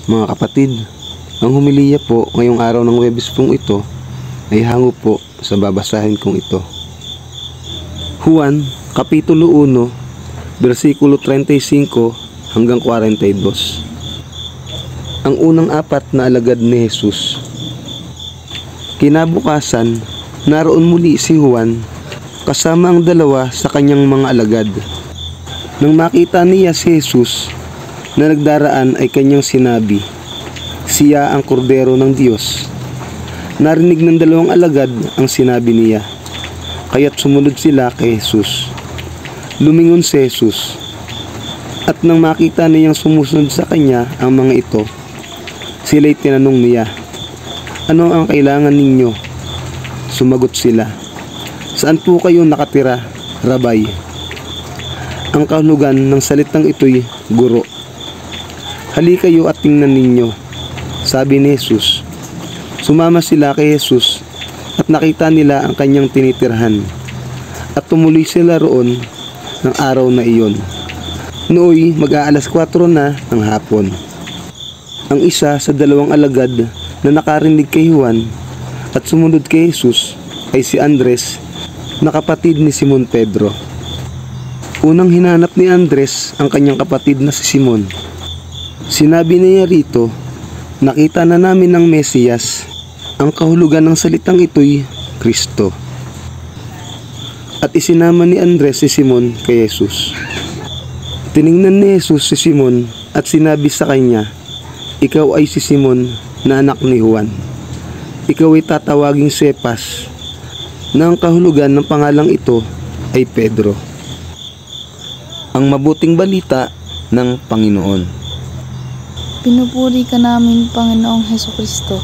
Mga kapatid, ang humiliya po ngayong araw ng Huwebes pong ito ay hango po sa babasahin kong ito. Juan, Kapitulo 1, versikulo 35 hanggang 42. Ang unang apat na alagad ni Jesus. Kinabukasan, naroon muli si Juan kasama ang dalawa sa kanyang mga alagad. Nang makita niya si Jesus na nagdaraan ay kanyang sinabi, "Siya ang kordero ng Diyos." Narinig ng dalawang alagad ang sinabi niya, kaya't sumunod sila kay Jesus. Lumingon si Jesus, at nang makita niyang sumusunod sa kanya ang mga ito, sila'y tinanong niya, "Ano ang kailangan ninyo?" Sumagot sila, "Saan po kayo nakatira, Rabay?" Ang kahulugan ng salitang ito'y guro. "Halika kayo at tingnan ninyo," sabi ni Jesus. Sumama sila kay Jesus at nakita nila ang kanyang tinitirhan, at tumuloy sila roon ng araw na iyon. Nooy mag-aalas 4 na ng hapon. Ang isa sa dalawang alagad na nakarinig kay Juan at sumunod kay Jesus ay si Andres, na kapatid ni Simon Pedro. Unang hinanap ni Andres ang kanyang kapatid na si Simon. Sinabi niya rito, "Nakita na namin ang Mesiyas." Ang kahulugan ng salitang ito'y Kristo. At isinama ni Andres si Simon kay Jesus. Tiningnan ni Jesus si Simon at sinabi sa kanya, "Ikaw ay si Simon na anak ni Juan. Ikaw ay tatawaging Cephas," na ang kahulugan ng pangalang ito ay Pedro. Ang mabuting balita ng Panginoon. Pinupuri ka namin, Panginoong Hesukristo.